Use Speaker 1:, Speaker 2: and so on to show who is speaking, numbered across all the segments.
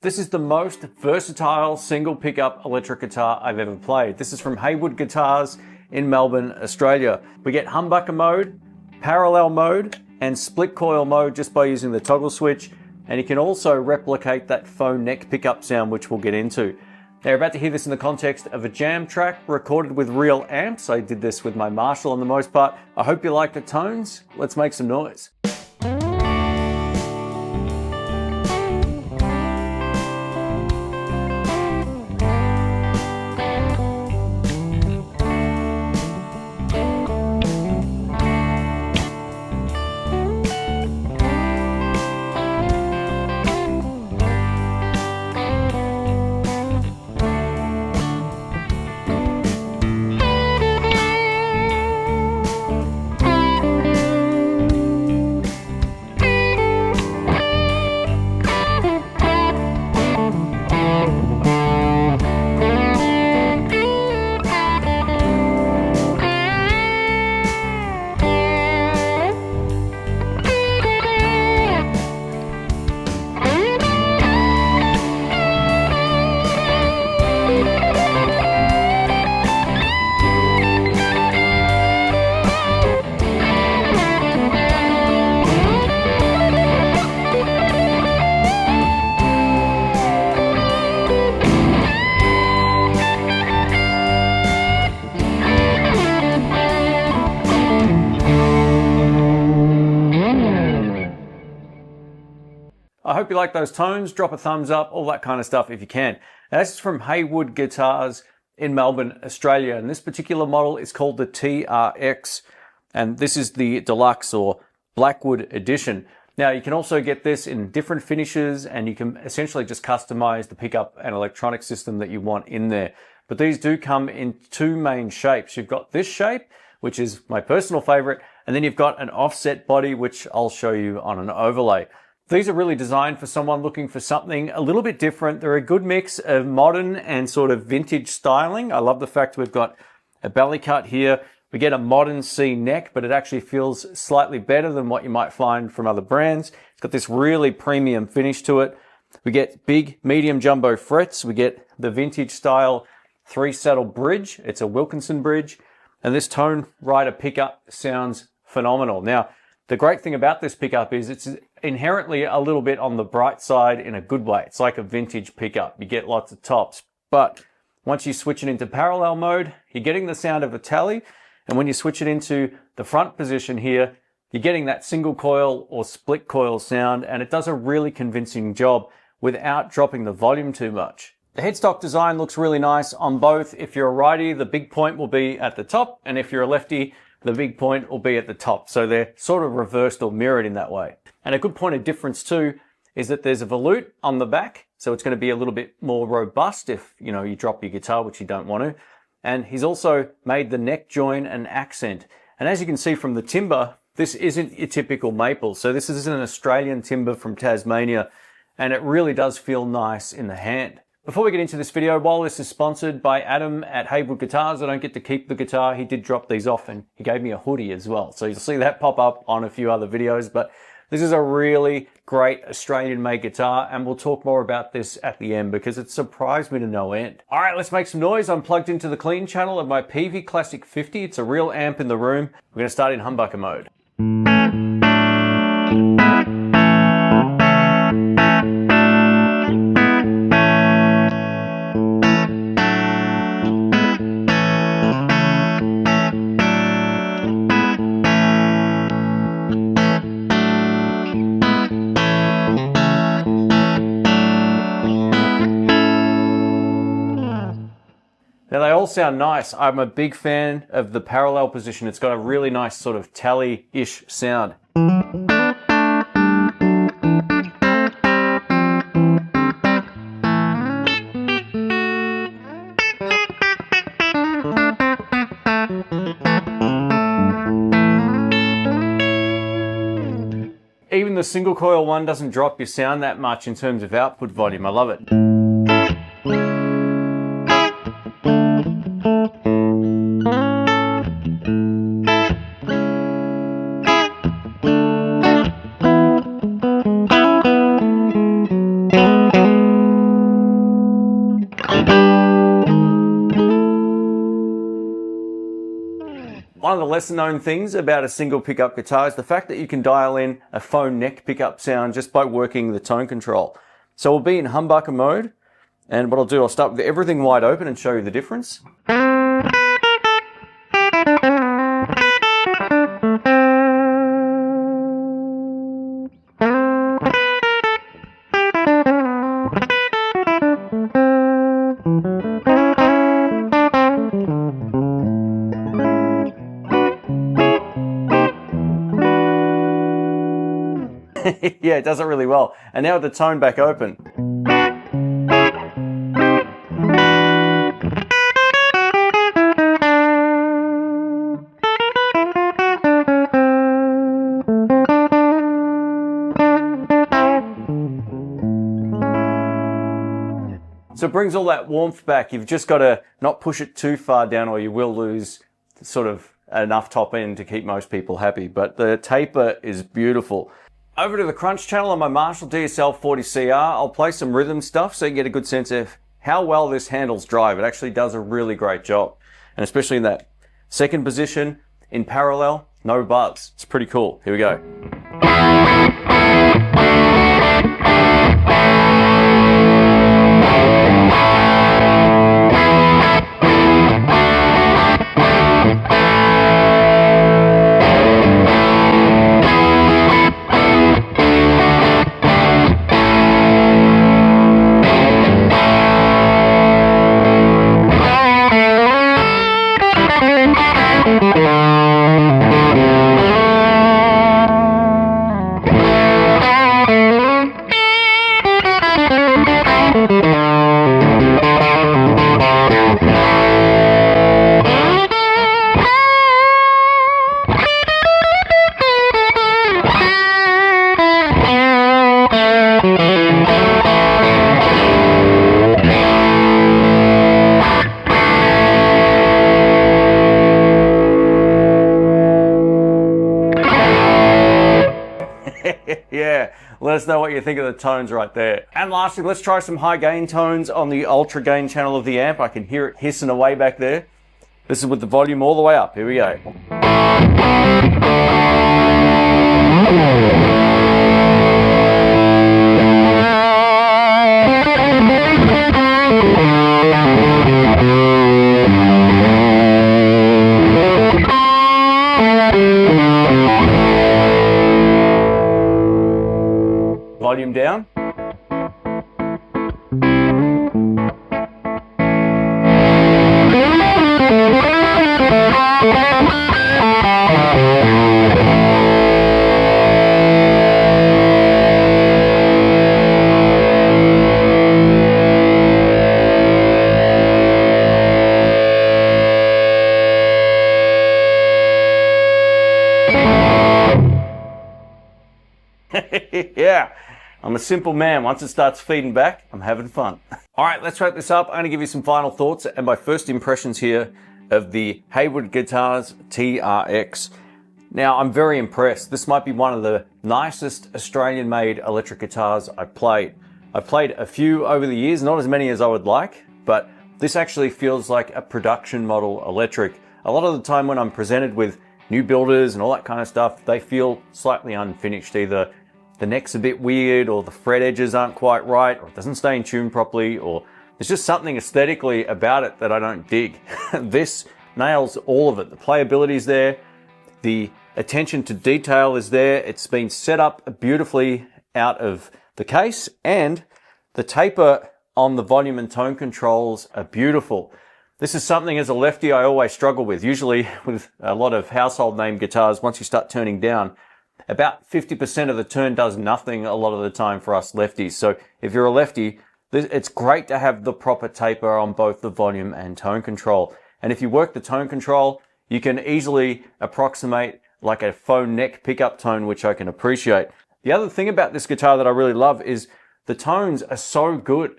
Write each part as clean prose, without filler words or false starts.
Speaker 1: This is the most versatile single pickup electric guitar I've ever played. This is from Haywood Guitars in Melbourne, Australia. We get humbucker mode, parallel mode, and split coil mode just by using the toggle switch. And you can also replicate that faux neck pickup sound, which we'll get into. Now you're about to hear this in the context of a jam track recorded with real amps. I did this with my Marshall on the most part. I hope you like the tones. Let's make some noise. I hope you like those tones. Drop a thumbs up, all that kind of stuff if you can. Now, this is from Haywood Guitars in Melbourne, Australia. And this particular model is called the TRX. And this is the deluxe or Blackwood edition. Now, you can also get this in different finishes and you can essentially just customize the pickup and electronic system that you want in there. But these do come in two main shapes. You've got this shape, which is my personal favorite, and then you've got an offset body, which I'll show you on an overlay. These are really designed for someone looking for something a little bit different. They're a good mix of modern and sort of vintage styling. I love the fact we've got a belly cut here. We get a modern C neck, but it actually feels slightly better than what you might find from other brands. It's got this really premium finish to it. We get big, medium jumbo frets. We get the vintage style 3-saddle bridge. It's a Wilkinson bridge. And this tone rider pickup sounds phenomenal. Now, the great thing about this pickup is it's inherently a little bit on the bright side in a good way. It's like a vintage pickup. You get lots of tops. But once you switch it into parallel mode, you're getting the sound of a tally. And when you switch it into the front position here, you're getting that single coil or split coil sound. And it does a really convincing job without dropping the volume too much. The headstock design looks really nice on both. If you're a righty, the big point will be at the top. And if you're a lefty, the big point will be at the top. So they're sort of reversed or mirrored in that way. And a good point of difference too is that there's a volute on the back. So it's going to be a little bit more robust if, you drop your guitar, which you don't want to. And he's also made the neck join an accent. And as you can see from the timber, this isn't your typical maple. So this is an Australian timber from Tasmania. And it really does feel nice in the hand. Before we get into this video, while this is sponsored by Adam at Haywood Guitars, I don't get to keep the guitar. He did drop these off and he gave me a hoodie as well. So you'll see that pop up on a few other videos. But this is a really great Australian-made guitar, and we'll talk more about this at the end because it surprised me to no end. All right, let's make some noise. I'm plugged into the clean channel of my Peavey Classic 50. It's a real amp in the room. We're going to start in humbucker mode. Now they all sound nice. I'm a big fan of the parallel position. It's got a really nice sort of tally-ish sound. Even the single coil one doesn't drop your sound that much in terms of output volume. I love it. One of the lesser known things about a single pickup guitar is the fact that you can dial in a faux neck pickup sound just by working the tone control. So we'll be in humbucker mode, and what I'll do, I'll start with everything wide open and show you the difference. Yeah, it does it really well. And now with the tone back open. So it brings all that warmth back. You've just got to not push it too far down or you will lose sort of enough top end to keep most people happy. But the taper is beautiful. Over to the crunch channel on my Marshall DSL 40CR, I'll play some rhythm stuff so you can get a good sense of how well this handles drive. It actually does a really great job. And especially in that second position, in parallel, no buzz. It's pretty cool. Here we go. Yeah, let us know what you think of the tones right there. And lastly, let's try some high gain tones on the ultra gain channel of the amp. I can hear it hissing away back there. This is with the volume all the way up. Here we go. Volume down. Yeah, I'm a simple man. Once it starts feeding back, I'm having fun. All right, let's wrap this up. I'm going to give you some final thoughts and my first impressions here of the Haywood Guitars TRX. Now, I'm very impressed. This might be one of the nicest Australian-made electric guitars I've played. I've played a few over the years, not as many as I would like, but this actually feels like a production model electric. A lot of the time when I'm presented with new builders and all that kind of stuff, they feel slightly unfinished. Either the neck's a bit weird, or the fret edges aren't quite right, or it doesn't stay in tune properly, or there's just something aesthetically about it that I don't dig. This nails all of it. The playability is there, the attention to detail is there, it's been set up beautifully out of the case, and the taper on the volume and tone controls are beautiful. This is something as a lefty I always struggle with. Usually with a lot of household name guitars, once you start turning down, about 50% of the turn does nothing a lot of the time for us lefties. So if you're a lefty, it's great to have the proper taper on both the volume and tone control. And if you work the tone control, you can easily approximate like a faux neck pickup tone, which I can appreciate. The other thing about this guitar that I really love is the tones are so good.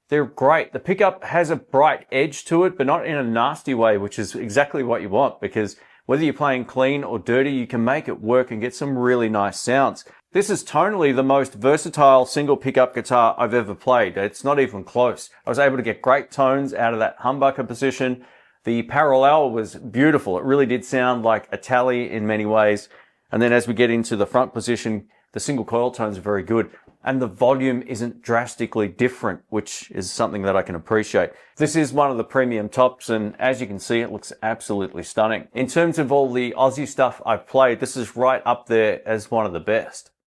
Speaker 1: They're great. The pickup has a bright edge to it, but not in a nasty way, which is exactly what you want, because whether you're playing clean or dirty, you can make it work and get some really nice sounds. This is tonally the most versatile single pickup guitar I've ever played. It's not even close. I was able to get great tones out of that humbucker position. The Pararell was beautiful. It really did sound like a tally in many ways. And then as we get into the front position, the single coil tones are very good. And the volume isn't drastically different, which is something that I can appreciate. This is one of the premium tops, and as you can see, it looks absolutely stunning. In terms of all the Aussie stuff I've played, this is right up there as one of the best.